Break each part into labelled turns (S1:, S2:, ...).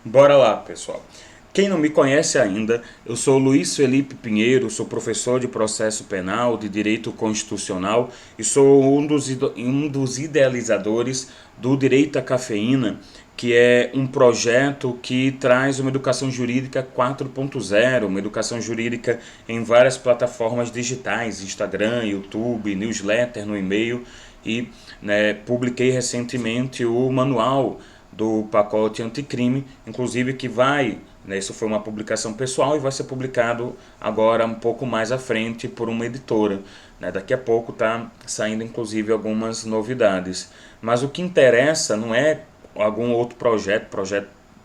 S1: Bora lá, pessoal. Quem não me conhece ainda, eu sou Luiz Felipe Pinheiro, sou professor de processo penal, de direito constitucional e sou um dos idealizadores do Direito à Cafeína, que é um projeto que traz uma educação jurídica 4.0, uma educação jurídica em várias plataformas digitais, Instagram, YouTube, newsletter no e-mail e publiquei recentemente o manual do pacote anticrime, inclusive que vai, isso foi uma publicação pessoal e vai ser publicado agora um pouco mais à frente por uma editora. Daqui a pouco está saindo inclusive algumas novidades. Mas o que interessa não é algum outro projeto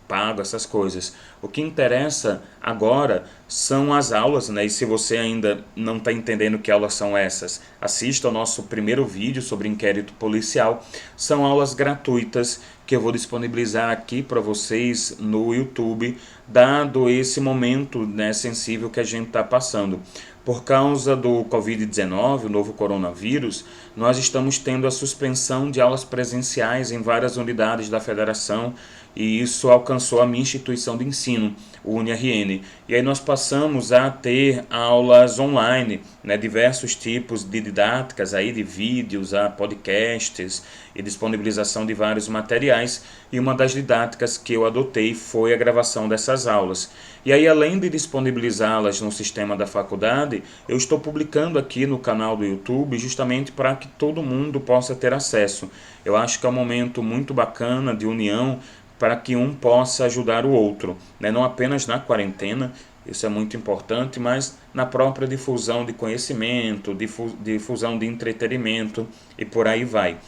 S1: pago, essas coisas. O que interessa agora são as aulas, né? E se você ainda não está entendendo que aulas são essas, assista ao nosso primeiro vídeo sobre inquérito policial. São aulas gratuitas que eu vou disponibilizar aqui para vocês no YouTube, dado esse momento, né, sensível que a gente está passando. Por causa do Covid-19, o novo coronavírus, nós estamos tendo a suspensão de aulas presenciais em várias unidades da federação e isso alcançou a minha instituição de ensino, o UniRN. E aí nós passamos a ter aulas online, né, diversos tipos de didáticas, aí, de vídeos, a podcasts e disponibilização de vários materiais. E uma das didáticas que eu adotei foi a gravação dessas aulas. E aí, além de disponibilizá-las no sistema da faculdade, eu estou publicando aqui no canal do YouTube justamente para que todo mundo possa ter acesso. Eu acho que é um momento muito bacana de união para que um possa ajudar o outro, né? Não apenas na quarentena, isso é muito importante, mas na própria difusão de conhecimento, difusão de entretenimento e por aí vai.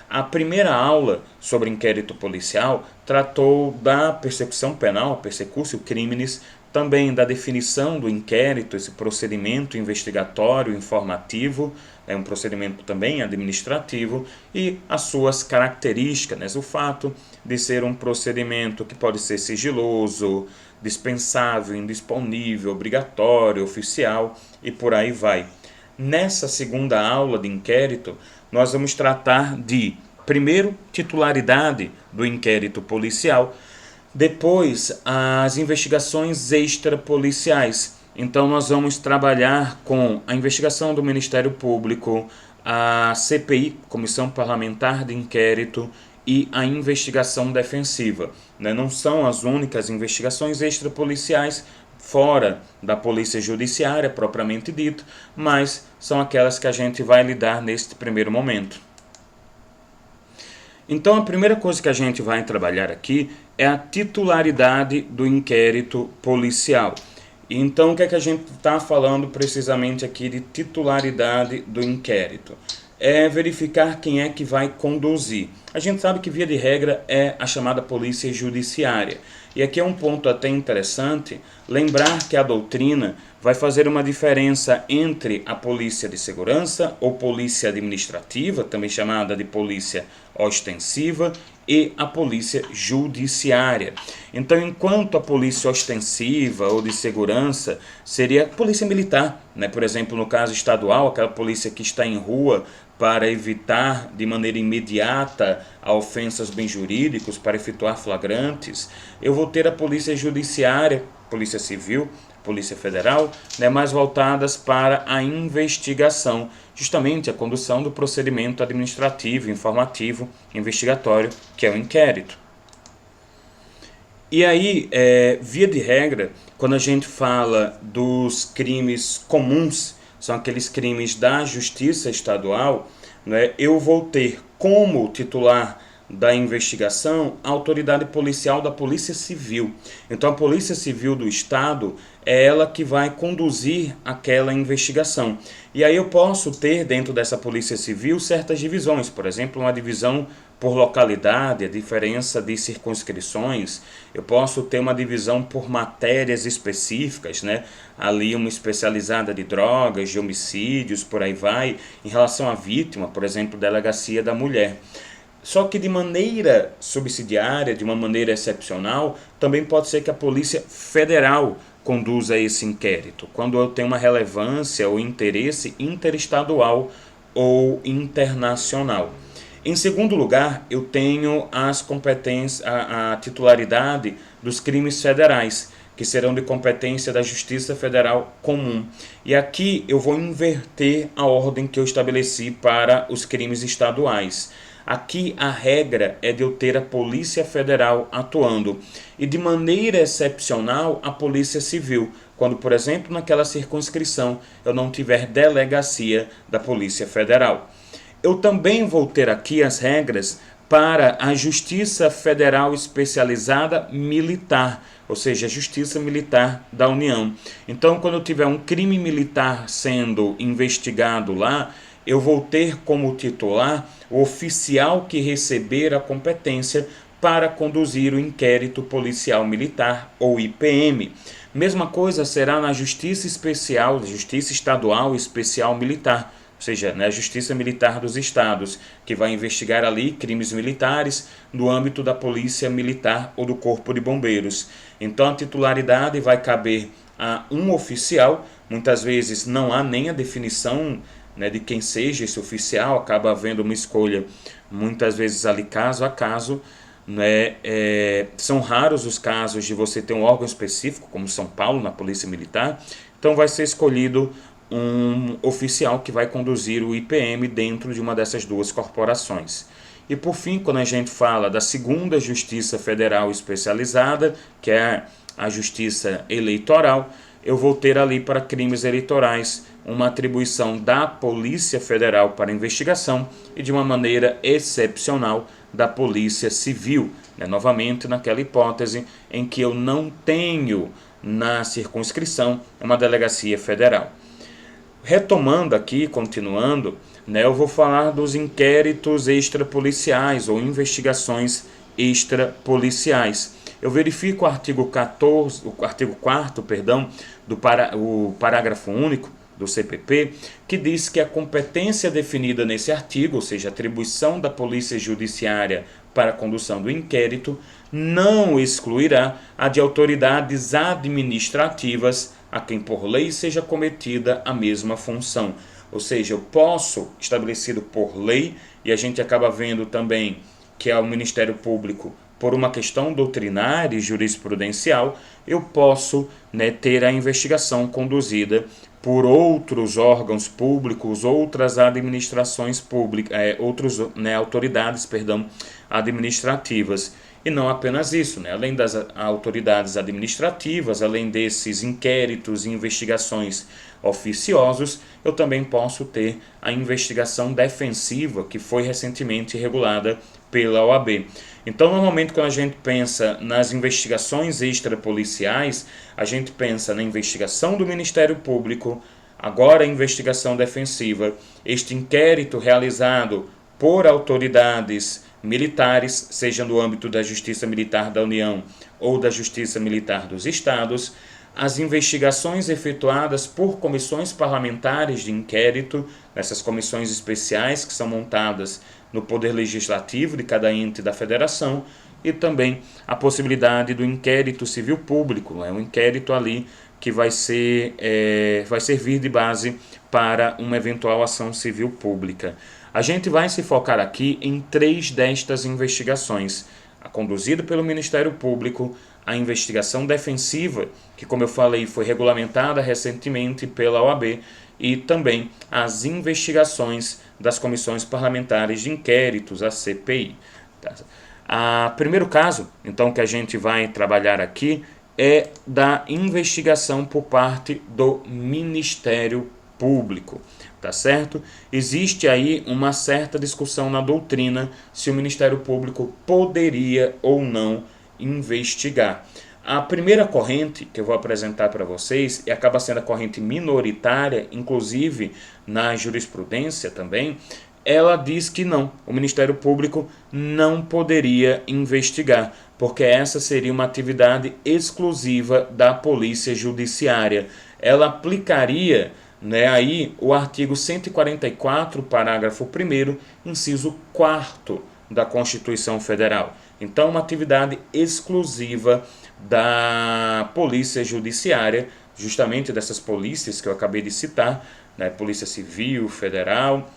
S1: A primeira aula sobre inquérito policial tratou da persecução penal, persecutio criminis, também da definição do inquérito, esse procedimento investigatório informativo, é um procedimento também administrativo, e as suas características, né? O fato de ser um procedimento que pode ser sigiloso, dispensável, indisponível, obrigatório, oficial e por aí vai. Nessa segunda aula de inquérito, nós vamos tratar de, primeiro, titularidade do inquérito policial, depois, as investigações extrapoliciais. Então, nós vamos trabalhar com a investigação do Ministério Público, a CPI, Comissão Parlamentar de Inquérito, e a investigação defensiva. Não são as únicas investigações extrapoliciais fora da polícia judiciária, propriamente dito, mas são aquelas que a gente vai lidar neste primeiro momento. Então, a primeira coisa que a gente vai trabalhar aqui é a titularidade do inquérito policial. Então, o que é que a gente está falando precisamente aqui de titularidade do inquérito? É verificar quem é que vai conduzir. A gente sabe que, via de regra, é a chamada polícia judiciária. E aqui é um ponto até interessante lembrar que a doutrina vai fazer uma diferença entre a polícia de segurança ou polícia administrativa, também chamada de polícia ostensiva, e a polícia judiciária. Então, enquanto a polícia ostensiva ou de segurança seria a polícia militar, né? Por exemplo, no caso estadual, aquela polícia que está em rua para evitar de maneira imediata a ofensas bem jurídicos, para efetuar flagrantes. Eu vou ter a polícia judiciária, polícia civil, Polícia Federal, mais voltadas para a investigação, justamente a condução do procedimento administrativo, informativo, investigatório, que é o inquérito. E aí, via de regra, quando a gente fala dos crimes comuns, são aqueles crimes da Justiça Estadual, eu vou ter como titular da investigação a autoridade policial da Polícia Civil. Então, a Polícia Civil do Estado é ela que vai conduzir aquela investigação. E aí eu posso ter dentro dessa Polícia Civil certas divisões, por exemplo, uma divisão por localidade, a diferença de circunscrições. Eu posso ter uma divisão por matérias específicas, ali uma especializada de drogas, de homicídios, por aí vai, em relação à vítima, por exemplo, delegacia da mulher. Só que de maneira subsidiária, de uma maneira excepcional, também pode ser que a Polícia Federal conduza esse inquérito, quando eu tenho uma relevância ou interesse interestadual ou internacional. Em segundo lugar, eu tenho as competências, a titularidade dos crimes federais, que serão de competência da Justiça Federal Comum. E aqui eu vou inverter a ordem que eu estabeleci para os crimes estaduais. Aqui a regra é de eu ter a Polícia Federal atuando e de maneira excepcional a Polícia Civil, quando, por exemplo, naquela circunscrição eu não tiver delegacia da Polícia Federal. Eu também vou ter aqui as regras para a Justiça Federal Especializada Militar, ou seja, a Justiça Militar da União. Então, quando eu tiver um crime militar sendo investigado lá, eu vou ter como titular o oficial que receber a competência para conduzir o inquérito policial militar, ou IPM. Mesma coisa será na Justiça Especial, Justiça Estadual Especial Militar, ou seja, a Justiça Militar dos Estados, que vai investigar ali crimes militares no âmbito da Polícia Militar ou do Corpo de Bombeiros. Então a titularidade vai caber a um oficial, muitas vezes não há nem a definição de quem seja esse oficial, acaba havendo uma escolha, muitas vezes ali caso a caso. São raros os casos de você ter um órgão específico, como São Paulo, na Polícia Militar, então vai ser escolhido um oficial que vai conduzir o IPM dentro de uma dessas duas corporações. E por fim, quando a gente fala da segunda Justiça Federal Especializada, que é a Justiça Eleitoral, eu vou ter ali para crimes eleitorais uma atribuição da Polícia Federal para investigação e de uma maneira excepcional da Polícia Civil, novamente naquela hipótese em que eu não tenho na circunscrição uma delegacia federal. Retomando aqui, continuando, eu vou falar dos inquéritos extrapoliciais ou investigações extrapoliciais. Eu verifico o artigo 14, o artigo 4º, o parágrafo único do CPP, que diz que a competência definida nesse artigo, ou seja, a atribuição da Polícia Judiciária para a condução do inquérito, não excluirá a de autoridades administrativas a quem por lei seja cometida a mesma função. Ou seja, eu posso, estabelecido por lei, e a gente acaba vendo também que é o Ministério Público, por uma questão doutrinária e jurisprudencial, eu posso ter a investigação conduzida por outros órgãos públicos, outras administrações públicas, autoridades, administrativas. E não apenas isso, além das autoridades administrativas, além desses inquéritos e investigações oficiosos, eu também posso ter a investigação defensiva, que foi recentemente regulada pela OAB. Então, normalmente, quando a gente pensa nas investigações extrapoliciais, a gente pensa na investigação do Ministério Público, agora a investigação defensiva, este inquérito realizado por autoridades militares, seja no âmbito da Justiça Militar da União ou da Justiça Militar dos Estados, as investigações efetuadas por comissões parlamentares de inquérito, essas comissões especiais que são montadas no Poder Legislativo de cada ente da Federação, e também a possibilidade do inquérito civil público, um inquérito ali que vai servir de base para uma eventual ação civil pública. A gente vai se focar aqui em 3 destas investigações: a conduzida pelo Ministério Público, a investigação defensiva, que, como eu falei, foi regulamentada recentemente pela OAB, e também as investigações das comissões parlamentares de inquéritos, a CPI. O primeiro caso, então, que a gente vai trabalhar aqui é da investigação por parte do Ministério Público. Tá certo? Existe aí uma certa discussão na doutrina se o Ministério Público poderia ou não investigar. A primeira corrente que eu vou apresentar para vocês, e acaba sendo a corrente minoritária, inclusive na jurisprudência também, ela diz que não, o Ministério Público não poderia investigar, porque essa seria uma atividade exclusiva da Polícia Judiciária. Ela aplicaria aí o artigo 144, parágrafo 1º, inciso 4º da Constituição Federal. Então, uma atividade exclusiva da Polícia Judiciária, justamente dessas polícias que eu acabei de citar, Polícia Civil, Federal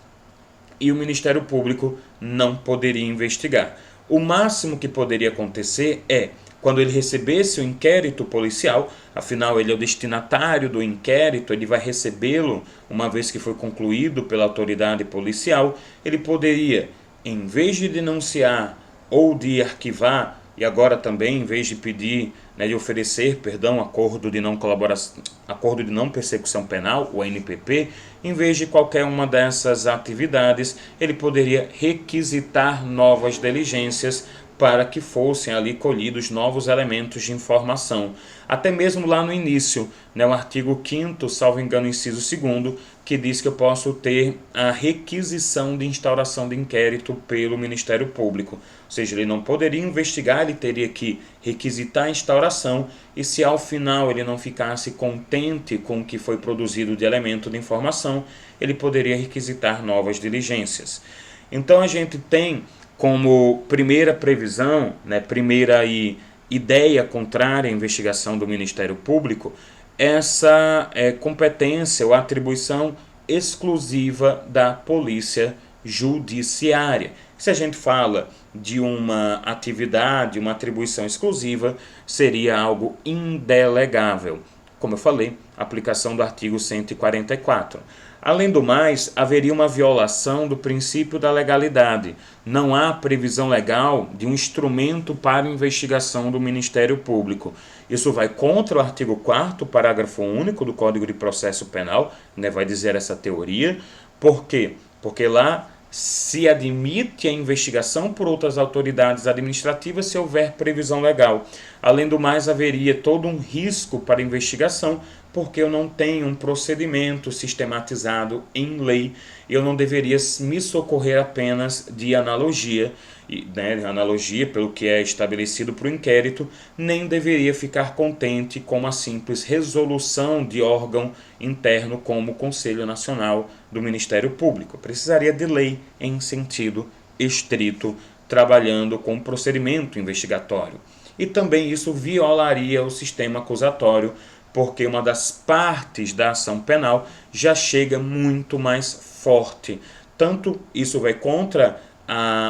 S1: e o Ministério Público não poderia investigar. O máximo que poderia acontecer é quando ele recebesse o inquérito policial, afinal ele é o destinatário do inquérito, ele vai recebê-lo uma vez que foi concluído pela autoridade policial, ele poderia, em vez de denunciar ou de arquivar, e agora também, em vez de pedir, de oferecer, acordo de não colaboração, acordo de não persecução penal, o ANPP, em vez de qualquer uma dessas atividades, ele poderia requisitar novas diligências para que fossem ali colhidos novos elementos de informação. Até mesmo lá no início, o artigo 5º, salvo engano, inciso 2º, que diz que eu posso ter a requisição de instauração de inquérito pelo Ministério Público. Ou seja, ele não poderia investigar, ele teria que requisitar a instauração, e se ao final ele não ficasse contente com o que foi produzido de elemento de informação, ele poderia requisitar novas diligências. Então a gente tem como primeira previsão, primeira ideia contrária à investigação do Ministério Público, essa competência ou atribuição exclusiva da Polícia Judiciária. Se a gente fala de uma atividade, uma atribuição exclusiva, seria algo indelegável. Como eu falei, aplicação do artigo 144. Além do mais, haveria uma violação do princípio da legalidade. Não há previsão legal de um instrumento para investigação do Ministério Público. Isso vai contra o artigo 4º, parágrafo único do Código de Processo Penal, vai dizer essa teoria. Por quê? Porque lá se admite a investigação por outras autoridades administrativas se houver previsão legal. Além do mais, haveria todo um risco para a investigação, porque eu não tenho um procedimento sistematizado em lei, eu não deveria me socorrer apenas de analogia, analogia pelo que é estabelecido para o inquérito, nem deveria ficar contente com uma simples resolução de órgão interno como o Conselho Nacional do Ministério Público. Precisaria de lei em sentido estrito, trabalhando com procedimento investigatório. E também isso violaria o sistema acusatório, porque uma das partes da ação penal já chega muito mais forte. Tanto isso vai contra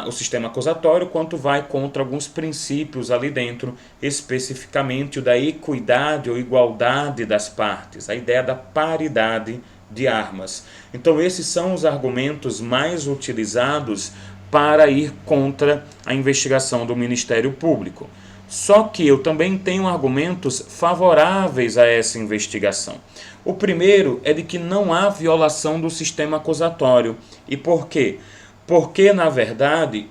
S1: o sistema acusatório, quanto vai contra alguns princípios ali dentro, especificamente o da equidade ou igualdade das partes, a ideia da paridade de armas. Então esses são os argumentos mais utilizados para ir contra a investigação do Ministério Público. Só que eu também tenho argumentos favoráveis a essa investigação. O primeiro é de que não há violação do sistema acusatório. E por quê? Porque, na verdade,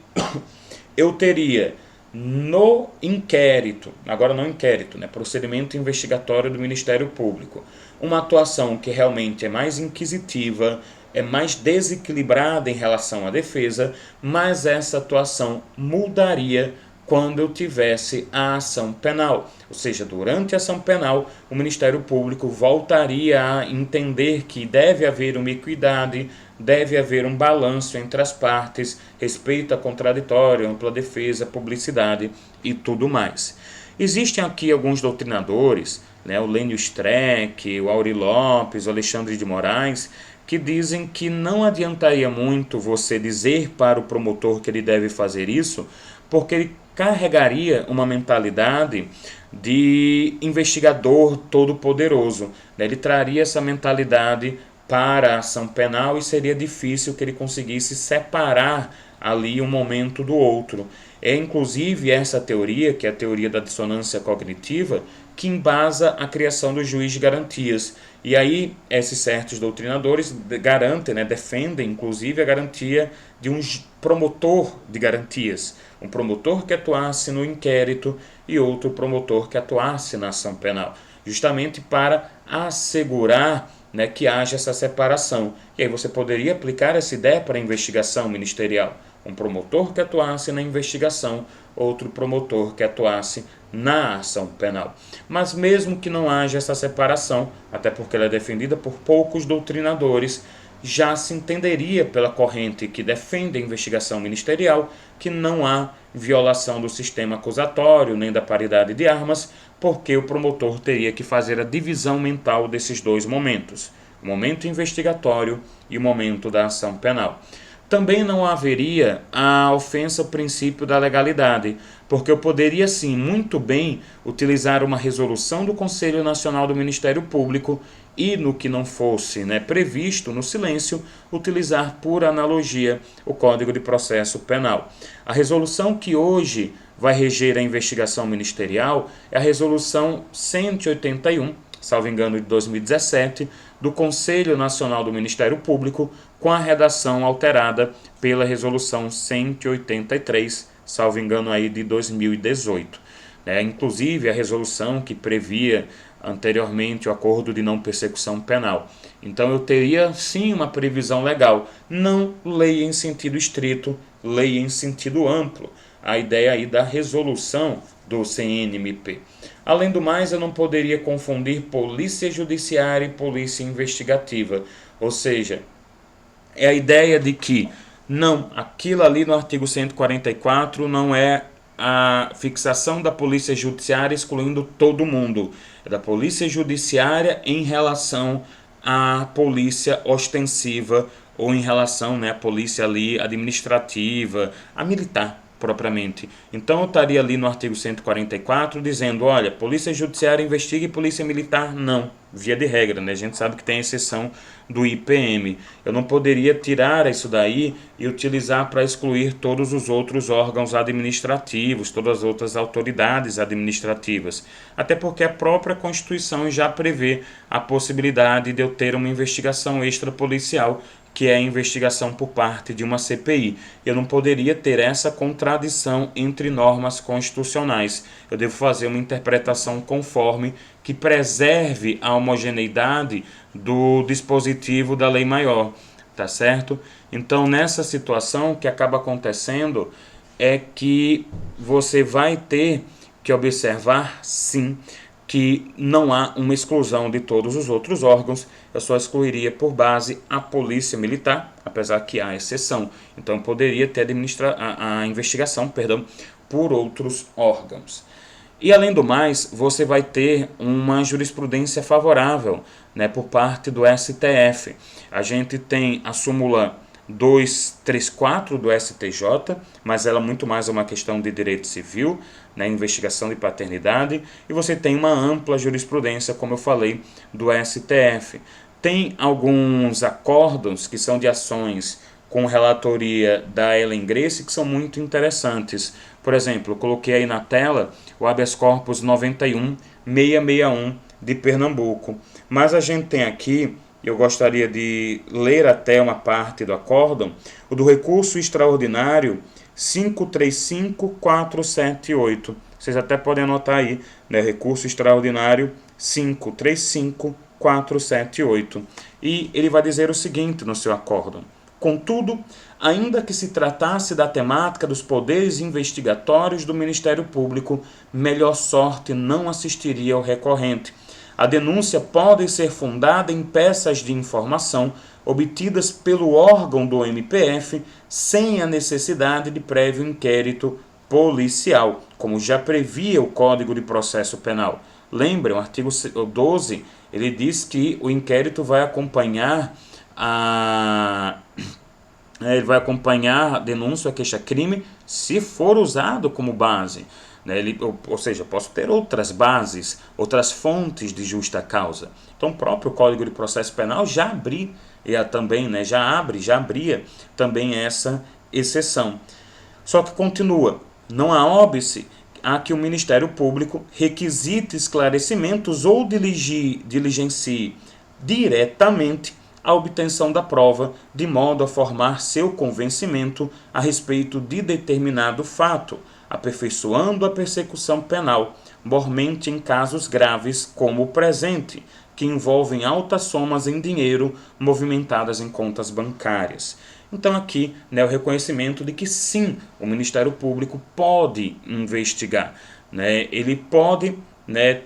S1: eu teria no inquérito, agora não inquérito, procedimento investigatório do Ministério Público, uma atuação que realmente é mais inquisitiva, é mais desequilibrada em relação à defesa, mas essa atuação mudaria quando eu tivesse a ação penal. Ou seja, durante a ação penal, o Ministério Público voltaria a entender que deve haver uma equidade, deve haver um balanço entre as partes, respeito a contraditório, ampla defesa, publicidade e tudo mais. Existem aqui alguns doutrinadores, o Lênio Streck, o Aury Lopes, o Alexandre de Moraes, que dizem que não adiantaria muito você dizer para o promotor que ele deve fazer isso, porque ele carregaria uma mentalidade de investigador todo-poderoso. Ele traria essa mentalidade para a ação penal e seria difícil que ele conseguisse separar ali um momento do outro. É inclusive essa teoria, que é a teoria da dissonância cognitiva, que embasa a criação do juiz de garantias. E aí esses certos doutrinadores garantem, defendem inclusive a garantia de um promotor de garantias, um promotor que atuasse no inquérito e outro promotor que atuasse na ação penal, justamente para assegurar que haja essa separação. E aí você poderia aplicar essa ideia para a investigação ministerial. Um promotor que atuasse na investigação, outro promotor que atuasse na ação penal. Mas mesmo que não haja essa separação, até porque ela é defendida por poucos doutrinadores, já se entenderia pela corrente que defende a investigação ministerial que não há violação do sistema acusatório nem da paridade de armas, porque o promotor teria que fazer a divisão mental desses dois momentos, o momento investigatório e o momento da ação penal. também não haveria a ofensa ao princípio da legalidade, porque eu poderia sim muito bem utilizar uma resolução do Conselho Nacional do Ministério Público e, no que não fosse, né, previsto no silêncio, utilizar por analogia o Código de Processo Penal. A resolução que hoje vai reger a investigação ministerial é a resolução 181, salvo engano, de 2017, do Conselho Nacional do Ministério Público, com a redação alterada pela resolução 183, salvo engano, aí de 2018. Inclusive a resolução que previa anteriormente o acordo de não persecução penal. Então eu teria sim uma previsão legal, não lei em sentido estrito, lei em sentido amplo, a ideia aí da resolução do CNMP. Além do mais, eu não poderia confundir polícia judiciária e polícia investigativa, ou seja, é a ideia de que não, aquilo ali no artigo 144 não é a fixação da polícia judiciária excluindo todo mundo, é da polícia judiciária em relação à polícia ostensiva ou em relação, né, à polícia ali administrativa, a militar propriamente. Então eu estaria ali no artigo 144 dizendo, olha, polícia judiciária investiga e polícia militar não, via de regra, né? A gente sabe que tem a exceção do IPM. Eu não poderia tirar isso daí e utilizar para excluir todos os outros órgãos administrativos, todas as outras autoridades administrativas. Até porque a própria Constituição já prevê a possibilidade de eu ter uma investigação extrapolicial, que é a investigação por parte de uma CPI. Eu não poderia ter essa contradição entre normas constitucionais. Eu devo fazer uma interpretação conforme que preserve a homogeneidade do dispositivo da lei maior, tá certo? Então, nessa situação, o que acaba acontecendo é que você vai ter que observar, sim, que não há uma exclusão de todos os outros órgãos, eu só excluiria por base a polícia militar, apesar que há exceção. Então poderia ter a investigação, por outros órgãos. E além do mais, você vai ter uma jurisprudência favorável, né, por parte do STF. A gente tem a súmula 234 do STJ, mas ela muito mais é uma questão de direito civil, né, investigação de paternidade, e você tem uma ampla jurisprudência, como eu falei, do STF. Tem alguns acórdãos que são de ações com relatoria da Ellen Grace que são muito interessantes. Por exemplo, eu coloquei aí na tela o habeas corpus 91.661 de Pernambuco, mas a gente tem aqui, eu gostaria de ler até uma parte do acórdão, o do recurso extraordinário 535478. Vocês até podem anotar aí, né? Recurso extraordinário 535478. E ele vai dizer o seguinte no seu acórdão: contudo, ainda que se tratasse da temática dos poderes investigatórios do Ministério Público, melhor sorte não assistiria ao recorrente. A denúncia pode ser fundada em peças de informação obtidas pelo órgão do MPF sem a necessidade de prévio inquérito policial, como já previa o Código de Processo Penal. Lembrem, o artigo 12, ele diz que o inquérito vai acompanhar a denúncia, a queixa-crime, se for usado como base. Ou seja, posso ter outras bases, outras fontes de justa causa. Então, o próprio Código de Processo Penal já abria também essa exceção. Só que continua, não há óbice a que o Ministério Público requisite esclarecimentos ou diligencie diretamente a obtenção da prova, de modo a formar seu convencimento a respeito de determinado fato, aperfeiçoando a persecução penal, mormente em casos graves como o presente, que envolvem altas somas em dinheiro movimentadas em contas bancárias. Então aqui, né, o reconhecimento de que sim, o Ministério Público pode investigar. Né? Ele pode, né,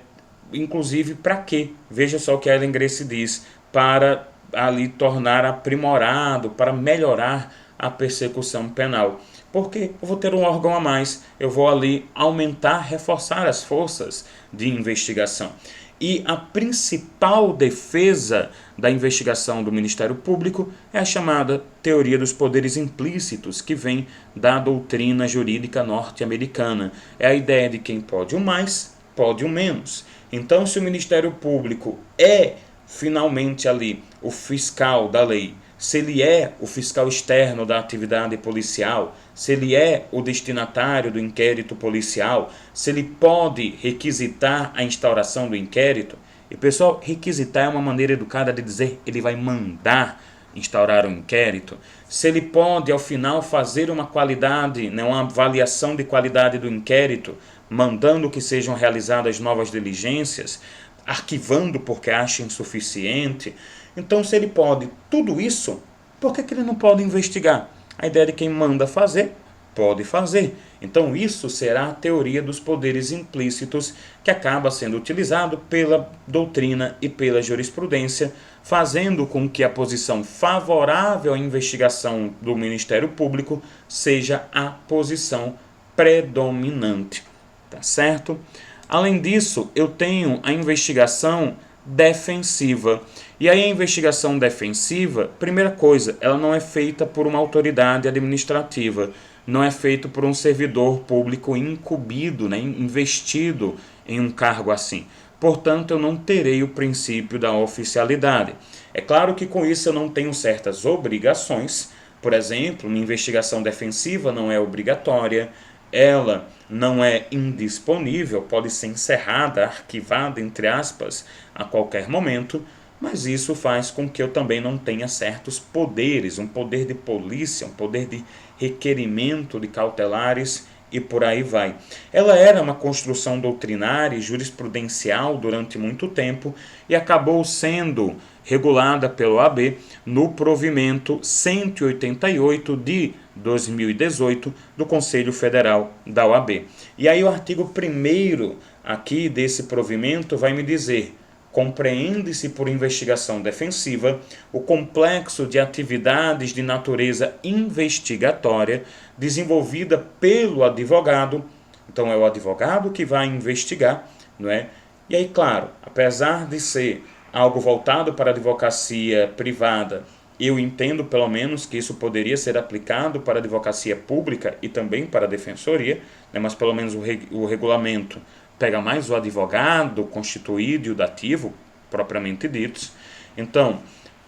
S1: inclusive para quê? Veja só o que a Ellen Grace diz, para ali tornar aprimorado, para melhorar a persecução penal. Porque eu vou ter um órgão a mais, eu vou ali aumentar, reforçar as forças de investigação. E a principal defesa da investigação do Ministério Público é a chamada teoria dos poderes implícitos, que vem da doutrina jurídica norte-americana. É a ideia de quem pode o mais, pode o menos. Então, se o Ministério Público é finalmente ali o fiscal da lei, se ele é o fiscal externo da atividade policial, se ele é o destinatário do inquérito policial, se ele pode requisitar a instauração do inquérito. E, pessoal, requisitar é uma maneira educada de dizer ele vai mandar instaurar um inquérito. Se ele pode, ao final, fazer uma qualidade, né, uma avaliação de qualidade do inquérito, mandando que sejam realizadas novas diligências, arquivando porque acha insuficiente. Então, se ele pode tudo isso, por que ele não pode investigar? A ideia de quem manda fazer, pode fazer. Então, isso será a teoria dos poderes implícitos que acaba sendo utilizado pela doutrina e pela jurisprudência, fazendo com que a posição favorável à investigação do Ministério Público seja a posição predominante. Tá certo? Além disso, eu tenho a investigação defensiva. E aí a investigação defensiva, primeira coisa, ela não é feita por uma autoridade administrativa, não é feita por um servidor público incumbido, né, investido em um cargo assim. Portanto, eu não terei o princípio da oficialidade. É claro que com isso eu não tenho certas obrigações. Por exemplo, uma investigação defensiva não é obrigatória, ela não é indisponível, pode ser encerrada, arquivada, entre aspas, a qualquer momento, mas isso faz com que eu também não tenha certos poderes, um poder de polícia, um poder de requerimento de cautelares e por aí vai. Ela era uma construção doutrinária e jurisprudencial durante muito tempo e acabou sendo regulada pela OAB no provimento 188 de 2018 do Conselho Federal da OAB. E aí o artigo 1º aqui desse provimento vai me dizer: compreende-se por investigação defensiva o complexo de atividades de natureza investigatória desenvolvida pelo advogado. Então é o advogado que vai investigar, não é? E aí, claro, apesar de ser algo voltado para a advocacia privada, eu entendo pelo menos que isso poderia ser aplicado para a advocacia pública e também para a defensoria, né? Mas pelo menos o regulamento pega mais o advogado constituído e o dativo, propriamente ditos. Então,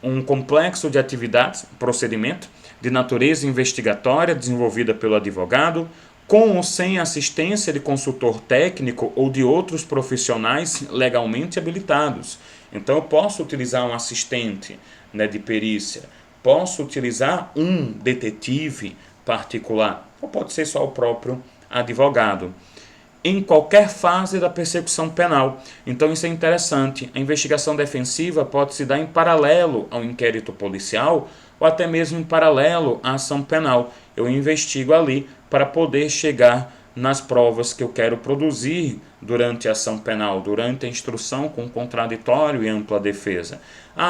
S1: um complexo de atividades, procedimento, de natureza investigatória desenvolvida pelo advogado, com ou sem assistência de consultor técnico ou de outros profissionais legalmente habilitados. Então, eu posso utilizar um assistente, né, de perícia, posso utilizar um detetive particular, ou pode ser só o próprio advogado, em qualquer fase da persecução penal. Então isso é interessante. A investigação defensiva pode se dar em paralelo ao inquérito policial ou até mesmo em paralelo à ação penal. Eu investigo ali para poder chegar nas provas que eu quero produzir durante a ação penal, durante a instrução com contraditório e ampla defesa.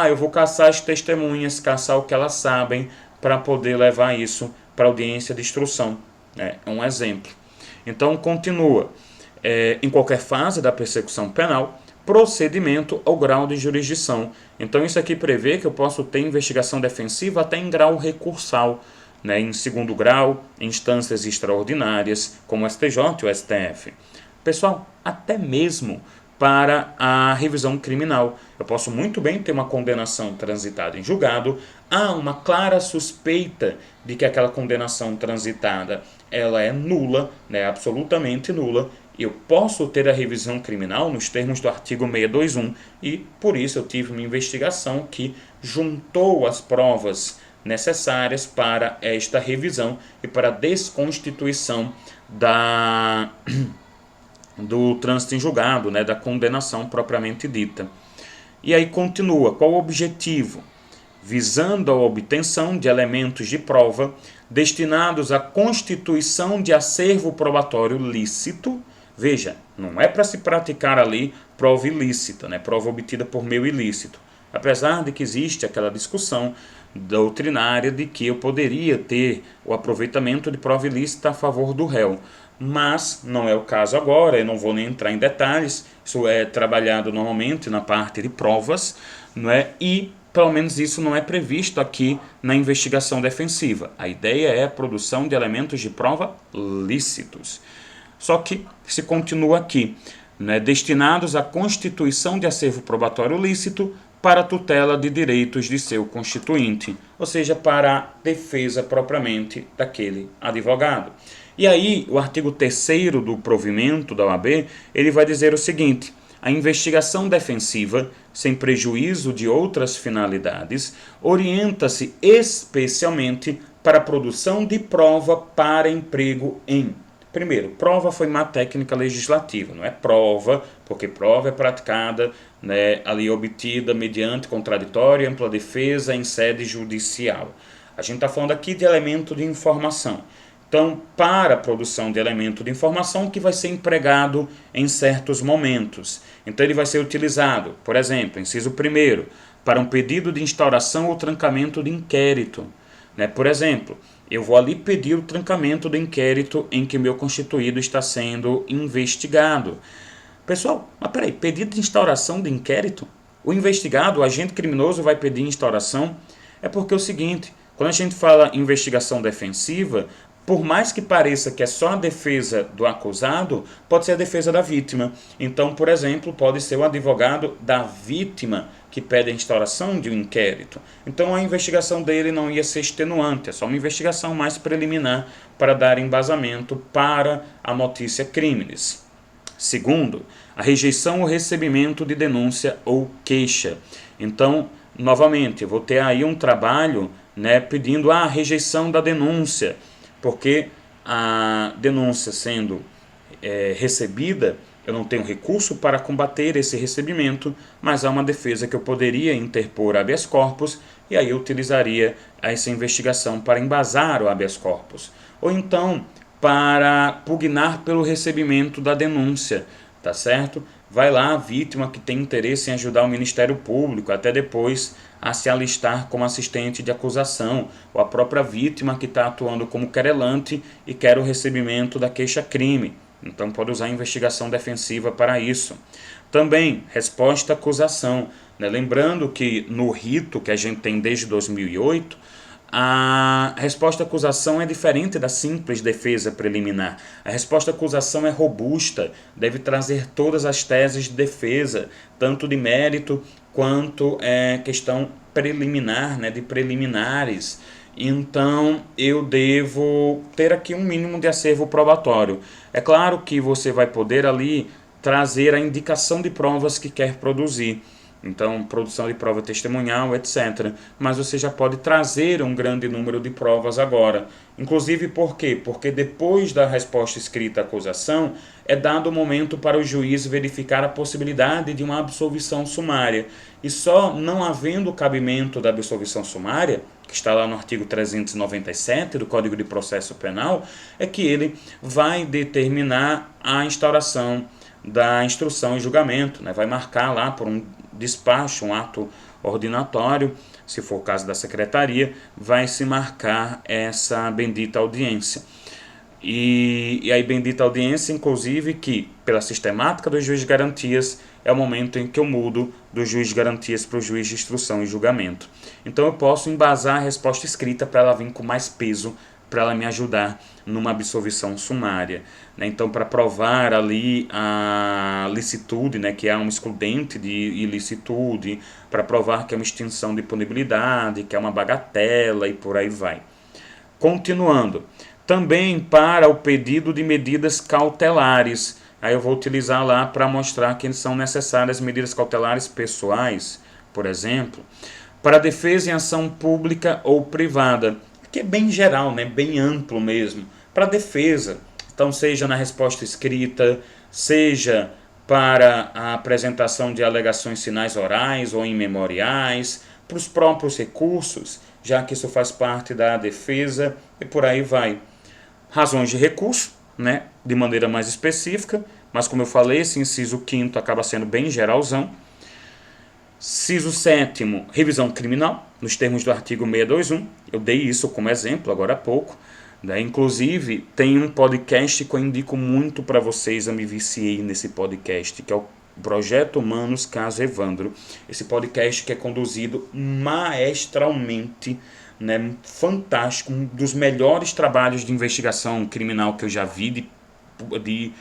S1: Eu vou caçar as testemunhas, caçar o que elas sabem para poder levar isso para a audiência de instrução. É um exemplo. Então, continua. Em qualquer fase da persecução penal, procedimento ou grau de jurisdição. Então, isso aqui prevê que eu posso ter investigação defensiva até em grau recursal, né, em segundo grau, em instâncias extraordinárias, como o STJ e o STF. Pessoal, até mesmo para a revisão criminal. Eu posso muito bem ter uma condenação transitada em julgado, há uma clara suspeita de que aquela condenação transitada ela é nula, né, absolutamente nula. Eu posso ter a revisão criminal nos termos do artigo 621 e, por isso, eu tive uma investigação que juntou as provas necessárias para esta revisão e para a desconstituição do trânsito em julgado, né, da condenação propriamente dita. E aí continua, qual o objetivo? Visando a obtenção de elementos de prova destinados à constituição de acervo probatório lícito. Veja, não é para se praticar ali prova ilícita, né, prova obtida por meio ilícito. Apesar de que existe aquela discussão doutrinária de que eu poderia ter o aproveitamento de prova ilícita a favor do réu. Mas não é o caso agora, eu não vou nem entrar em detalhes, isso é trabalhado normalmente na parte de provas, não é? E pelo menos isso não é previsto aqui na investigação defensiva. A ideia é a produção de elementos de prova lícitos. Só que se continua aqui, né, destinados à constituição de acervo probatório lícito para a tutela de direitos de seu constituinte, ou seja, para a defesa propriamente daquele advogado. E aí, o artigo 3º do provimento da OAB, ele vai dizer o seguinte: a investigação defensiva, sem prejuízo de outras finalidades, orienta-se especialmente para a produção de prova para emprego em... Primeiro, prova foi má técnica legislativa, não é prova, porque prova é praticada, né, ali obtida mediante contraditório e ampla defesa em sede judicial. A gente está falando aqui de elemento de informação. Então, para a produção de elemento de informação que vai ser empregado em certos momentos. Então, ele vai ser utilizado, por exemplo, inciso 1º, para um pedido de instauração ou trancamento de inquérito. Né? Por exemplo, eu vou ali pedir o trancamento do inquérito em que meu constituído está sendo investigado. Pessoal, mas peraí, pedido de instauração de inquérito? O investigado, o agente criminoso vai pedir instauração? É porque é o seguinte, quando a gente fala investigação defensiva, por mais que pareça que é só a defesa do acusado, pode ser a defesa da vítima. Então, por exemplo, pode ser o advogado da vítima que pede a instauração de um inquérito. Então, a investigação dele não ia ser extenuante, é só uma investigação mais preliminar para dar embasamento para a notícia crimes. Segundo, a rejeição ou recebimento de denúncia ou queixa. Então, novamente, eu vou ter aí um trabalho, né, pedindo a rejeição da denúncia, porque a denúncia sendo recebida, eu não tenho recurso para combater esse recebimento, mas há uma defesa que eu poderia interpor habeas corpus, e aí eu utilizaria essa investigação para embasar o habeas corpus. Ou então, para pugnar pelo recebimento da denúncia, tá certo? Vai lá a vítima que tem interesse em ajudar o Ministério Público, até depois a se alistar como assistente de acusação, ou a própria vítima que está atuando como querelante e quer o recebimento da queixa-crime. Então pode usar a investigação defensiva para isso. Também, resposta à acusação. Né? Lembrando que no rito que a gente tem desde 2008, a resposta à acusação é diferente da simples defesa preliminar. A resposta à acusação é robusta, deve trazer todas as teses de defesa, tanto de mérito quanto questão preliminar, né, de preliminares. Então, eu devo ter aqui um mínimo de acervo probatório. É claro que você vai poder ali trazer a indicação de provas que quer produzir. Então, produção de prova testemunhal, etc. Mas você já pode trazer um grande número de provas agora. Inclusive, por quê? Porque depois da resposta escrita à acusação, é dado o momento para o juiz verificar a possibilidade de uma absolvição sumária. E só não havendo cabimento da absolvição sumária, que está lá no artigo 397 do Código de Processo Penal, é que ele vai determinar a instauração da instrução e julgamento, né? Vai marcar lá por um despacho, um ato ordinatório, se for o caso da secretaria, vai se marcar essa bendita audiência. E aí, bendita audiência, inclusive, que pela sistemática do juiz de garantias, é o momento em que eu mudo do juiz de garantias para o juiz de instrução e julgamento. Então eu posso embasar a resposta escrita para ela vir com mais peso, para ela me ajudar numa absolvição sumária. Né? Então, para provar ali a licitude, né, que é um excludente de ilicitude, para provar que é uma extinção de punibilidade, que é uma bagatela e por aí vai. Continuando, também para o pedido de medidas cautelares. Aí eu vou utilizar lá para mostrar que são necessárias medidas cautelares pessoais, por exemplo, para defesa em ação pública ou privada, que é bem geral, né? Bem amplo mesmo, para defesa. Então, seja na resposta escrita, seja para a apresentação de alegações sinais orais ou imemoriais, para os próprios recursos, já que isso faz parte da defesa e por aí vai. Razões de recurso, né? De maneira mais específica, mas como eu falei, esse inciso 5º acaba sendo bem geralzão. Inciso 7º, revisão criminal, nos termos do artigo 621. Eu dei isso como exemplo agora há pouco. Né? Inclusive, tem um podcast que eu indico muito para vocês, eu me viciei nesse podcast, que é o Projeto Humanos Caso Evandro. Esse podcast que é conduzido maestralmente, né, fantástico, um dos melhores trabalhos de investigação criminal que eu já vi de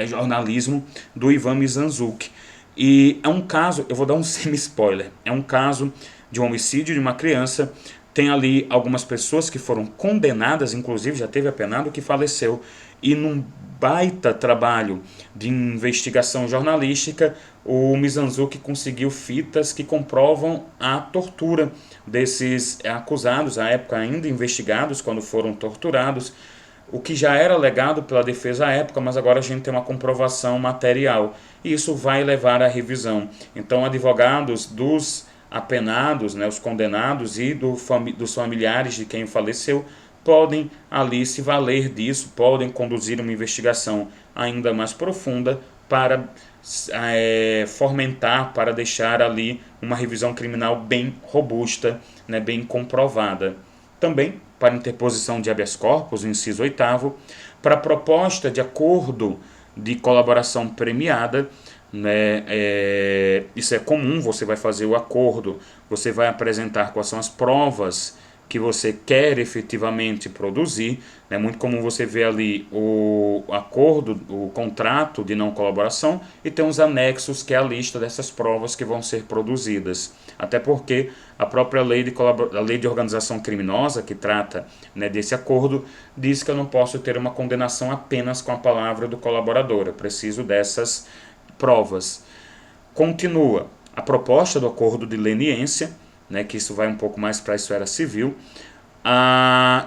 S1: jornalismo, do Ivan Mizanzuki. E é um caso, eu vou dar um semi-spoiler, é um caso de um homicídio de uma criança. Tem ali algumas pessoas que foram condenadas, inclusive já teve apenado que faleceu, e num baita trabalho de investigação jornalística, o Mizanzuki conseguiu fitas que comprovam a tortura desses acusados, à época ainda investigados, quando foram torturados, o que já era alegado pela defesa à época, mas agora a gente tem uma comprovação material, e isso vai levar à revisão. Então, advogados dos apenados, né, os condenados e dos familiares de quem faleceu, podem ali se valer disso, podem conduzir uma investigação ainda mais profunda para fomentar, para deixar ali uma revisão criminal bem robusta, né, bem comprovada. Também para interposição de habeas corpus, o inciso 8º, para proposta de acordo de colaboração premiada, né, isso é comum, você vai fazer o acordo, você vai apresentar quais são as provas que você quer efetivamente produzir. É muito comum você ver ali o acordo, o contrato de não colaboração, e tem os anexos, que é a lista dessas provas que vão ser produzidas. Até porque a própria a lei de organização criminosa, que trata, né, desse acordo, diz que eu não posso ter uma condenação apenas com a palavra do colaborador, eu preciso dessas provas. Continua a proposta do acordo de leniência, né, que isso vai um pouco mais para a esfera civil,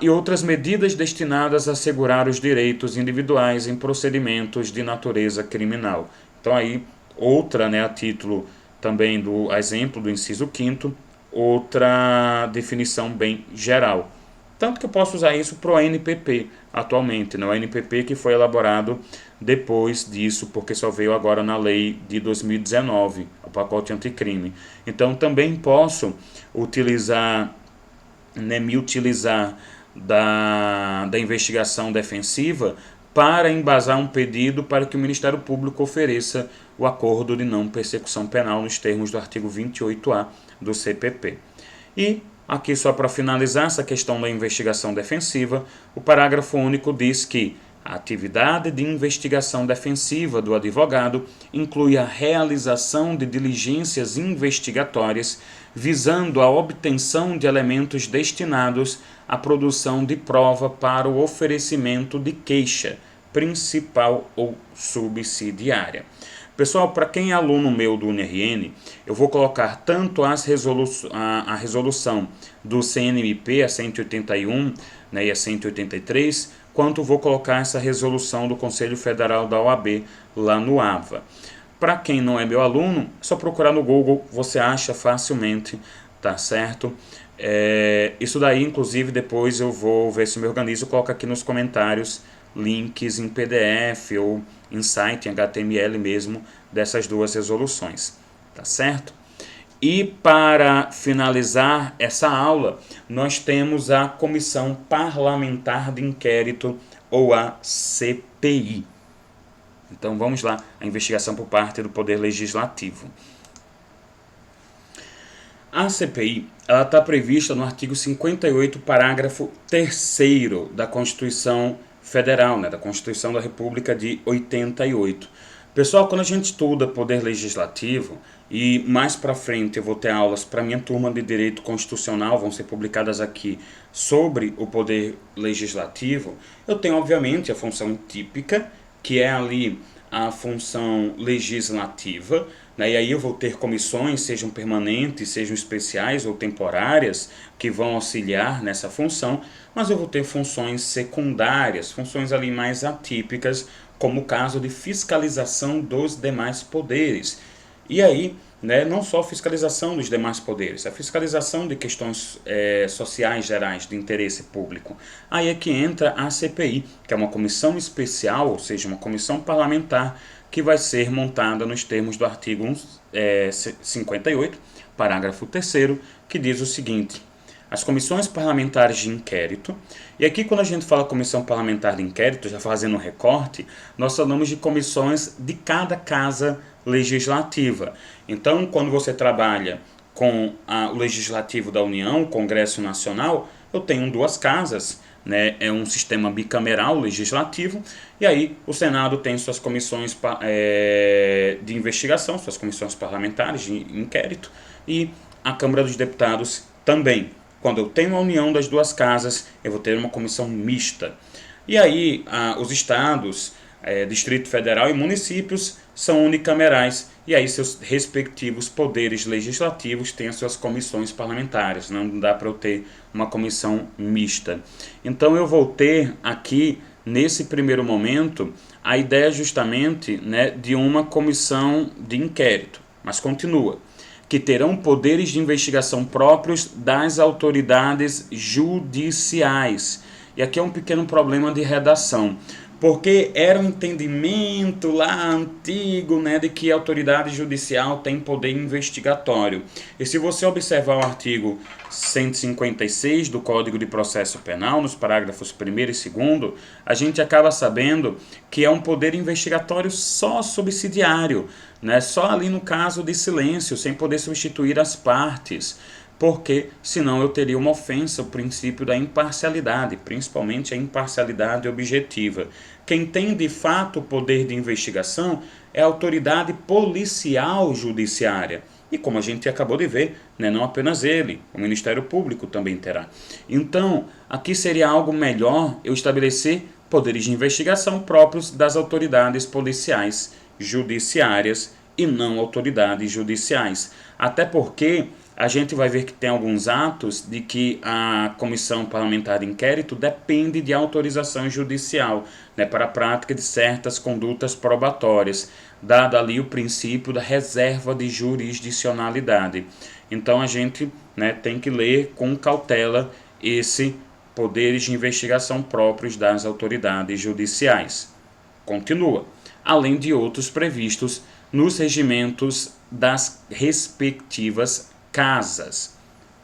S1: e outras medidas destinadas a assegurar os direitos individuais em procedimentos de natureza criminal. Então aí, outra, né, a título também do exemplo do inciso 5º, outra definição bem geral. Tanto que eu posso usar isso para o ANPP atualmente, né? O ANPP que foi elaborado depois disso, porque só veio agora na lei de 2019, o pacote anticrime. Então também posso utilizar, né, me utilizar da investigação defensiva para embasar um pedido para que o Ministério Público ofereça o acordo de não persecução penal nos termos do artigo 28A do CPP. E aqui, só para finalizar essa questão da investigação defensiva, o parágrafo único diz que a atividade de investigação defensiva do advogado inclui a realização de diligências investigatórias visando a obtenção de elementos destinados à produção de prova para o oferecimento de queixa, principal ou subsidiária. Pessoal, para quem é aluno meu do UniRN, eu vou colocar tanto a resolução do CNMP, a 181, né, e a 183, quanto vou colocar essa resolução do Conselho Federal da OAB lá no AVA. Para quem não é meu aluno, é só procurar no Google, você acha facilmente, tá certo? Isso daí, inclusive, depois eu vou ver se me organizo, coloco aqui nos comentários links em PDF ou em site, em HTML mesmo, dessas duas resoluções, tá certo? E para finalizar essa aula, nós temos a Comissão Parlamentar de Inquérito, ou a CPI. Então vamos lá, a investigação por parte do Poder Legislativo. A CPI está prevista no artigo 58, parágrafo 3º da Constituição Federal, né, da Constituição da República de 88. Pessoal, quando a gente estuda Poder Legislativo, e mais para frente eu vou ter aulas para minha turma de Direito Constitucional, vão ser publicadas aqui, sobre o Poder Legislativo, eu tenho obviamente a função típica, que é ali a função legislativa, né? E aí eu vou ter comissões, sejam permanentes, sejam especiais ou temporárias, que vão auxiliar nessa função, mas eu vou ter funções secundárias, funções ali mais atípicas, como o caso de fiscalização dos demais poderes. E aí, né, não só fiscalização dos demais poderes, a fiscalização de questões sociais gerais de interesse público. Aí é que entra a CPI, que é uma comissão especial, ou seja, uma comissão parlamentar, que vai ser montada nos termos do artigo 58, parágrafo 3º, que diz o seguinte: as comissões parlamentares de inquérito, e aqui quando a gente fala comissão parlamentar de inquérito, já fazendo um recorte, nós falamos de comissões de cada casa legislativa. Então, quando você trabalha com o Legislativo da União, o Congresso Nacional, eu tenho duas casas, né? É um sistema bicameral legislativo, e aí o Senado tem suas comissões de investigação, suas comissões parlamentares de inquérito, e a Câmara dos Deputados também. Quando eu tenho a união das duas casas, eu vou ter uma comissão mista. E aí os estados, Distrito Federal e municípios são unicamerais, e aí seus respectivos poderes legislativos têm as suas comissões parlamentares. Não dá para eu ter uma comissão mista. Então eu vou ter aqui, nesse primeiro momento, a ideia justamente, né, de uma comissão de inquérito. Mas continua: que terão poderes de investigação próprios das autoridades judiciais. E aqui é um pequeno problema de redação, porque era um entendimento lá antigo, né, de que a autoridade judicial tem poder investigatório. E se você observar o artigo 156 do Código de Processo Penal, nos parágrafos 1º e 2º, a gente acaba sabendo que é um poder investigatório só subsidiário, né, só ali no caso de silêncio, sem poder substituir as partes, porque senão eu teria uma ofensa ao princípio da imparcialidade, principalmente a imparcialidade objetiva. Quem tem de fato o poder de investigação é a autoridade policial judiciária. E como a gente acabou de ver, né, não apenas ele, o Ministério Público também terá. Então, aqui seria algo melhor eu estabelecer poderes de investigação próprios das autoridades policiais judiciárias e não autoridades judiciais. Até porque a gente vai ver que tem alguns atos de que a comissão parlamentar de inquérito depende de autorização judicial, né, para a prática de certas condutas probatórias, dado ali o princípio da reserva de jurisdicionalidade. Então a gente, né, tem que ler com cautela esse poderes de investigação próprios das autoridades judiciais. Continua: além de outros previstos nos regimentos das respectivas casas.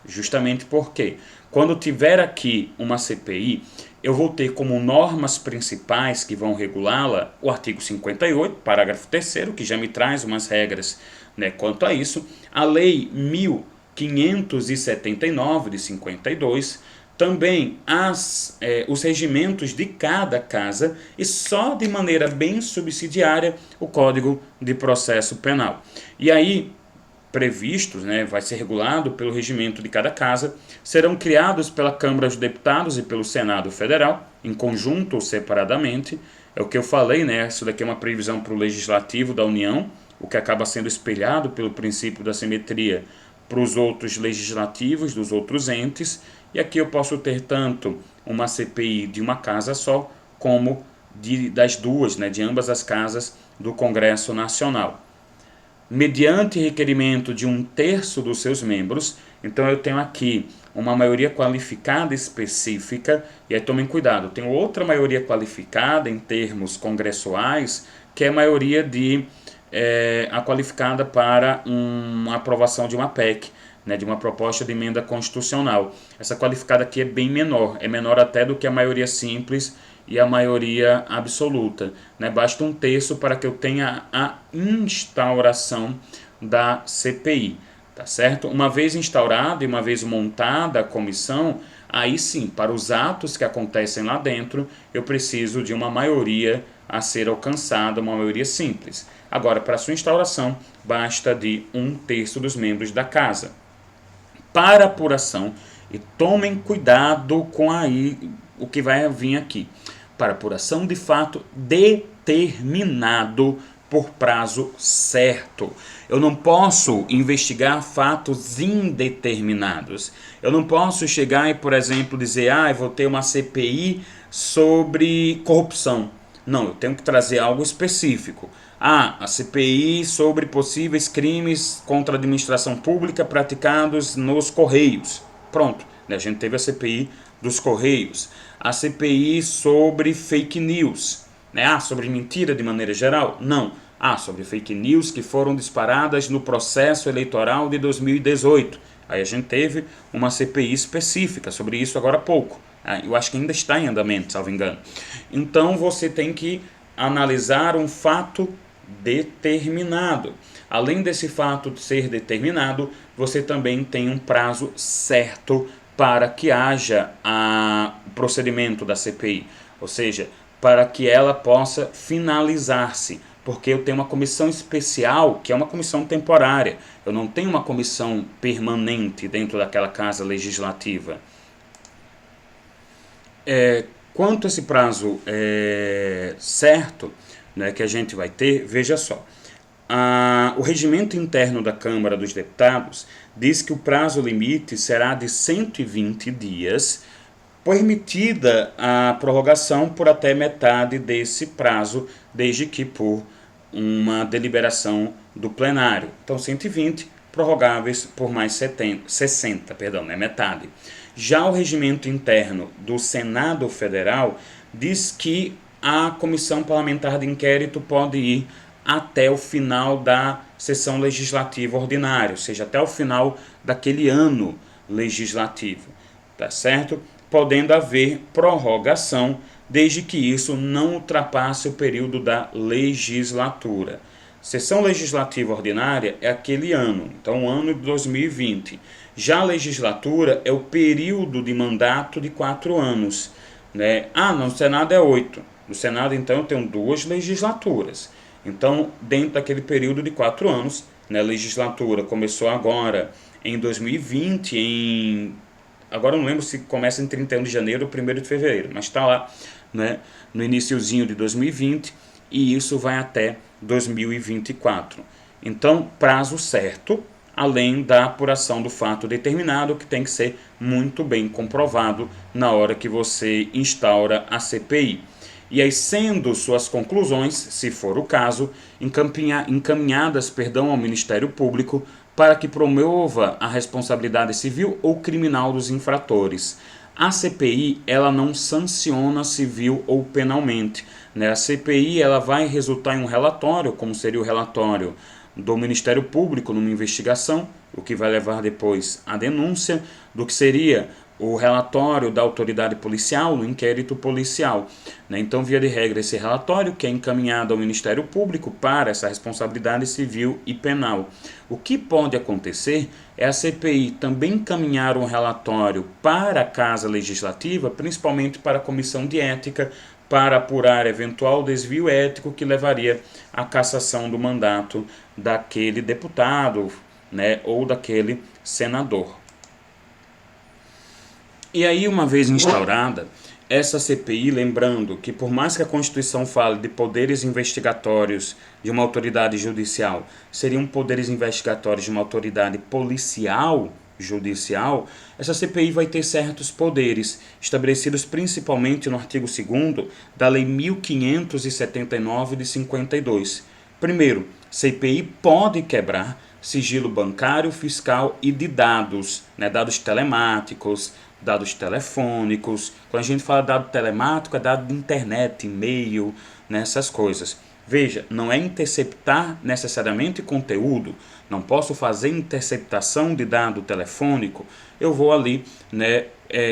S1: Justamente porque, quando tiver aqui uma CPI, eu vou ter como normas principais que vão regulá-la o artigo 58, parágrafo 3º, que já me traz umas regras, né, quanto a isso, a Lei 1579 de 52, também os regimentos de cada casa e só de maneira bem subsidiária o Código de Processo Penal. E aí, previstos, né, vai ser regulado pelo regimento de cada casa, serão criados pela Câmara dos Deputados e pelo Senado Federal, em conjunto ou separadamente. É o que eu falei, né, isso daqui é uma previsão para o Legislativo da União, o que acaba sendo espelhado pelo princípio da simetria para os outros legislativos dos outros entes, e aqui eu posso ter tanto uma CPI de uma casa só, como das duas, né, de ambas as casas do Congresso Nacional, mediante requerimento de 1/3 dos seus membros. Então eu tenho aqui uma maioria qualificada específica, e aí tomem cuidado, eu tenho outra maioria qualificada em termos congressuais, que é a maioria a qualificada para uma aprovação de uma PEC, né, de uma proposta de emenda constitucional. Essa qualificada aqui é bem menor, é menor até do que a maioria simples e a maioria absoluta, né? Basta 1/3 para que eu tenha a instauração da CPI, tá certo? Uma vez instaurada e uma vez montada a comissão, aí sim, para os atos que acontecem lá dentro, eu preciso de uma maioria a ser alcançada, uma maioria simples. Agora, para sua instauração, basta de 1/3 dos membros da casa. Para apuração, e tomem cuidado com o que vai vir aqui, para apuração de fato determinado por prazo certo. Eu não posso investigar fatos indeterminados. Eu não posso chegar e, por exemplo, dizer, eu vou ter uma CPI sobre corrupção. Não, eu tenho que trazer algo específico. A CPI sobre possíveis crimes contra a administração pública praticados nos Correios. Pronto, a gente teve a CPI dos Correios. A CPI sobre fake news, né? Sobre mentira de maneira geral? Não. Sobre fake news que foram disparadas no processo eleitoral de 2018. Aí a gente teve uma CPI específica sobre isso agora há pouco. Eu acho que ainda está em andamento, salvo engano. Então você tem que analisar um fato determinado. Além desse fato de ser determinado, você também tem um prazo certo para que haja o procedimento da CPI, ou seja, para que ela possa finalizar-se, porque eu tenho uma comissão especial, que é uma comissão temporária, eu não tenho uma comissão permanente dentro daquela casa legislativa. Quanto a esse prazo certo, né, que a gente vai ter, veja só. O regimento interno da Câmara dos Deputados diz que o prazo limite será de 120 dias, permitida a prorrogação por até metade desse prazo, desde que por uma deliberação do plenário. Então, 120 prorrogáveis por mais 60, né, metade. Já o regimento interno do Senado Federal diz que a Comissão Parlamentar de Inquérito pode ir até o final da sessão legislativa ordinária, ou seja, até o final daquele ano legislativo, tá certo? Podendo haver prorrogação, desde que isso não ultrapasse o período da legislatura. Sessão legislativa ordinária é aquele ano, então o ano de 2020. Já a legislatura é o período de mandato de 4 anos. Né? No Senado é 8. No Senado, então, eu tenho 2 legislaturas. Então, dentro daquele período de 4 anos, né, a legislatura começou agora em 2020, agora eu não lembro se começa em 31 de janeiro ou 1º de fevereiro, mas está lá, né, no iniciozinho de 2020, e isso vai até 2024. Então, prazo certo, além da apuração do fato determinado, que tem que ser muito bem comprovado na hora que você instaura a CPI. E aí, sendo suas conclusões, se for o caso, encaminhadas ao Ministério Público para que promova a responsabilidade civil ou criminal dos infratores. A CPI, ela não sanciona civil ou penalmente. Né? A CPI, ela vai resultar em um relatório, como seria o relatório do Ministério Público numa investigação, o que vai levar depois à denúncia, do que seria o relatório da autoridade policial no inquérito policial. Né? Então, via de regra, esse relatório que é encaminhado ao Ministério Público para essa responsabilidade civil e penal. O que pode acontecer é a CPI também encaminhar um relatório para a Casa Legislativa, principalmente para a Comissão de Ética, para apurar eventual desvio ético que levaria à cassação do mandato daquele deputado, né, ou daquele senador. E aí, uma vez instaurada, essa CPI, lembrando que por mais que a Constituição fale de poderes investigatórios de uma autoridade judicial, seriam poderes investigatórios de uma autoridade policial judicial, essa CPI vai ter certos poderes, estabelecidos principalmente no artigo 2º da Lei 1579 de 52. Primeiro, CPI pode quebrar sigilo bancário, fiscal e de dados, né, dados telemáticos, dados telefônicos. Quando a gente fala dado telemático, é dado de internet, e-mail, né, essas coisas. Veja, não é interceptar necessariamente conteúdo, não posso fazer interceptação de dado telefônico, eu vou ali, né,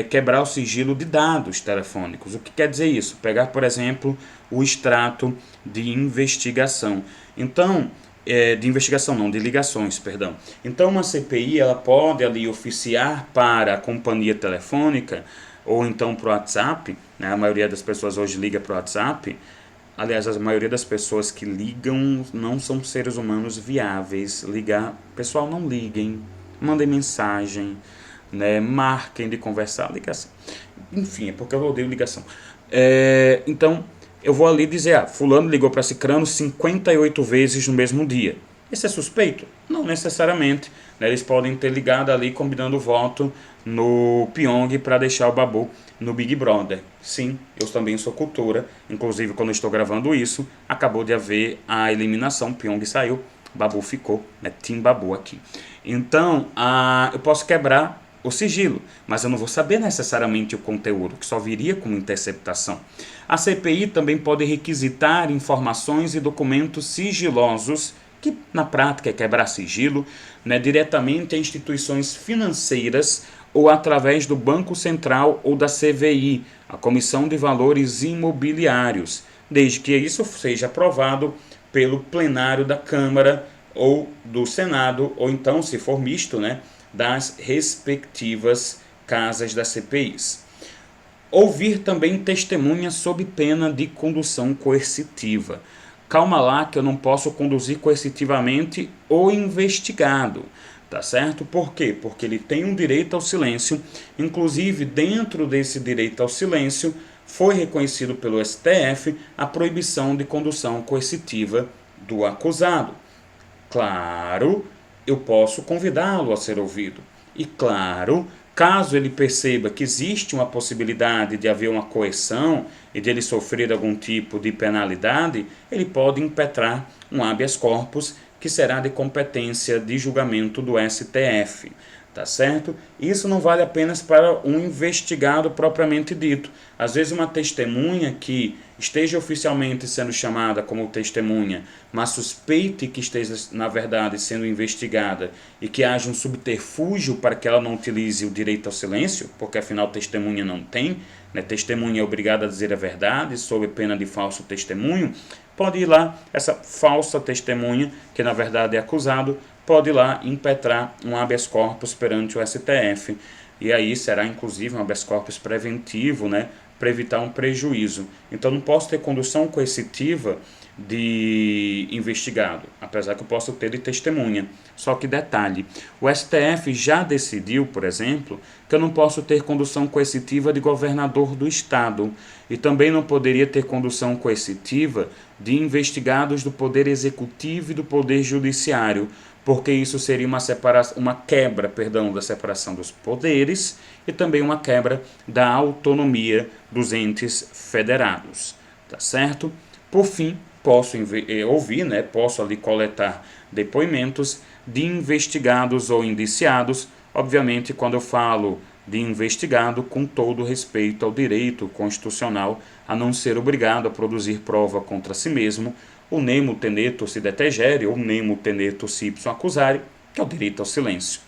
S1: quebrar o sigilo de dados telefônicos. O que quer dizer isso? Pegar, por exemplo, o extrato de investigação. Então, de ligações, perdão. Então, uma CPI, ela pode ali oficiar para a companhia telefônica, ou então para o WhatsApp, né? A maioria das pessoas hoje liga para o WhatsApp. Aliás, a maioria das pessoas que ligam não são seres humanos viáveis. Pessoal, não liguem, mandem mensagem, né? Marquem de conversar, ligação. Enfim, é porque eu odeio ligação. Então, eu vou ali dizer, fulano ligou para cicrano 58 vezes no mesmo dia. Isso é suspeito? Não necessariamente. Né? Eles podem ter ligado ali combinando voto no Pyong para deixar o Babu no Big Brother. Sim, eu também sou cultura. Inclusive, quando eu estou gravando isso, acabou de haver a eliminação. Pyong saiu, Babu ficou, né? Team Babu aqui. Então, eu posso quebrar o sigilo, mas eu não vou saber necessariamente o conteúdo, que só viria como interceptação. A CPI também pode requisitar informações e documentos sigilosos, que na prática é quebrar sigilo, né, diretamente a instituições financeiras ou através do Banco Central ou da CVI, a Comissão de Valores Imobiliários, desde que isso seja aprovado pelo plenário da Câmara ou do Senado, ou então, se for misto, né, das respectivas casas das CPIs. Ouvir também testemunhas sob pena de condução coercitiva. Calma lá que eu não posso conduzir coercitivamente o investigado, tá certo? Por quê? Porque ele tem um direito ao silêncio, inclusive dentro desse direito ao silêncio foi reconhecido pelo STF a proibição de condução coercitiva do acusado. Claro, eu posso convidá-lo a ser ouvido. E claro, caso ele perceba que existe uma possibilidade de haver uma coerção e de ele sofrer algum tipo de penalidade, ele pode impetrar um habeas corpus que será de competência de julgamento do STF. Tá certo? Isso não vale apenas para um investigado propriamente dito. Às vezes uma testemunha que esteja oficialmente sendo chamada como testemunha, mas suspeite que esteja, na verdade, sendo investigada e que haja um subterfúgio para que ela não utilize o direito ao silêncio, porque afinal testemunha não tem, né? Testemunha é obrigada a dizer a verdade sob pena de falso testemunho, pode ir lá, essa falsa testemunha, que na verdade é acusado, pode ir lá impetrar um habeas corpus perante o STF. E aí será inclusive um habeas corpus preventivo, né, para evitar um prejuízo. Então não posso ter condução coercitiva de investigado, apesar que eu posso ter de testemunha. Só que detalhe, o STF já decidiu, por exemplo, que eu não posso ter condução coercitiva de governador do estado e também não poderia ter condução coercitiva de investigados do Poder Executivo e do Poder Judiciário, porque isso seria uma quebra da separação dos poderes e também uma quebra da autonomia dos entes federados, tá certo? Por fim, posso ouvir, né, posso ali coletar depoimentos de investigados ou indiciados, obviamente quando eu falo de investigado, com todo respeito ao direito constitucional a não ser obrigado a produzir prova contra si mesmo, o nemo tenetur si detegere, ou nemo tenetur si ipsum accusare, que é o direito ao silêncio,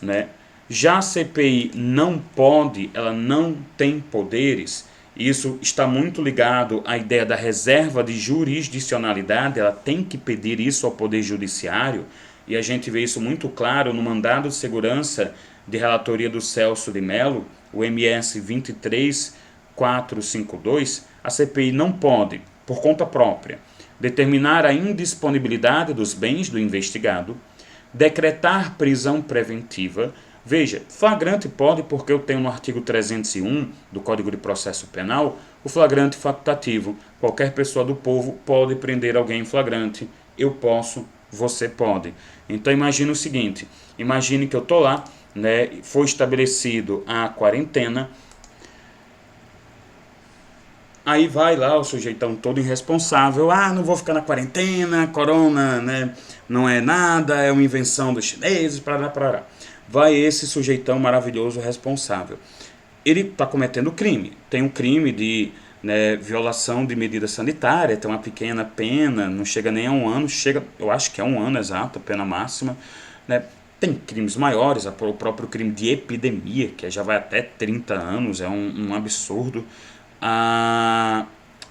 S1: né? Já a CPI não pode, ela não tem poderes, isso está muito ligado à ideia da reserva de jurisdicionalidade, ela tem que pedir isso ao Poder Judiciário, e a gente vê isso muito claro no mandado de segurança de relatoria do Celso de Mello, o MS 23452, a CPI não pode, por conta própria, determinar a indisponibilidade dos bens do investigado, decretar prisão preventiva. Veja, flagrante pode porque eu tenho no artigo 301 do Código de Processo Penal o flagrante facultativo. Qualquer pessoa do povo pode prender alguém em flagrante. Eu posso, você pode. Então imagine o seguinte, imagine que eu estou lá, né, foi estabelecido a quarentena, aí vai lá o sujeitão todo irresponsável, não vou ficar na quarentena, corona, né, não é nada, é uma invenção dos chineses, parará. Vai esse sujeitão maravilhoso responsável. Ele está cometendo crime, tem um crime de, né, violação de medida sanitária, tem uma pequena pena, não chega nem a 1 ano, eu acho que é 1 ano exato, a pena máxima, né. Tem crimes maiores, o próprio crime de epidemia, que já vai até 30 anos, é um absurdo.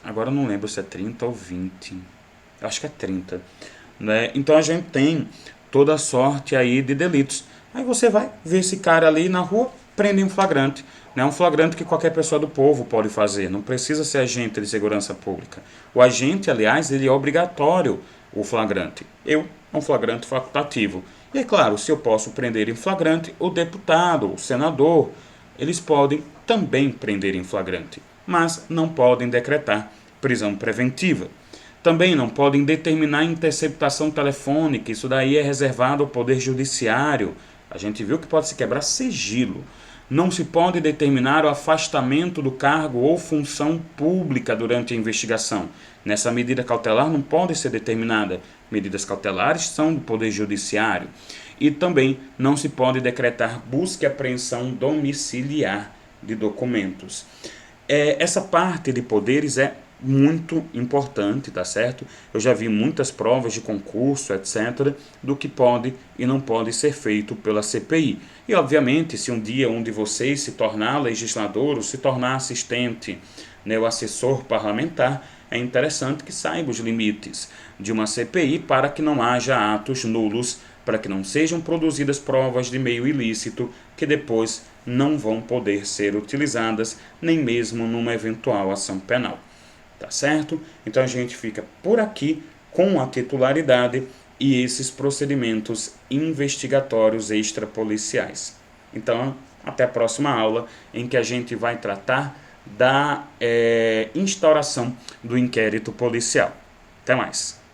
S1: Agora eu não lembro se é 30 ou 20, eu acho que é 30. Né? Então a gente tem toda sorte aí de delitos. Aí você vai ver esse cara ali na rua, prende um flagrante. Né? Um flagrante que qualquer pessoa do povo pode fazer, não precisa ser agente de segurança pública. O agente, aliás, ele é obrigatório, o flagrante. É um flagrante facultativo. E é claro, se eu posso prender em flagrante, o deputado, o senador, eles podem também prender em flagrante, mas não podem decretar prisão preventiva. Também não podem determinar interceptação telefônica, isso daí é reservado ao Poder Judiciário. A gente viu que pode se quebrar sigilo. Não se pode determinar o afastamento do cargo ou função pública durante a investigação. Nessa medida cautelar não pode ser determinada. Medidas cautelares são do Poder Judiciário. E também não se pode decretar busca e apreensão domiciliar de documentos. Essa parte de poderes é muito importante, tá certo? Eu já vi muitas provas de concurso, etc., do que pode e não pode ser feito pela CPI. E, obviamente, se um dia um de vocês se tornar legislador ou se tornar assistente, né, o assessor parlamentar, é interessante que saiba os limites de uma CPI para que não haja atos nulos, para que não sejam produzidas provas de meio ilícito que depois não vão poder ser utilizadas nem mesmo numa eventual ação penal. Tá certo? Então a gente fica por aqui com a titularidade e esses procedimentos investigatórios extrapoliciais. Então, até a próxima aula, em que a gente vai tratar da instauração do inquérito policial. Até mais!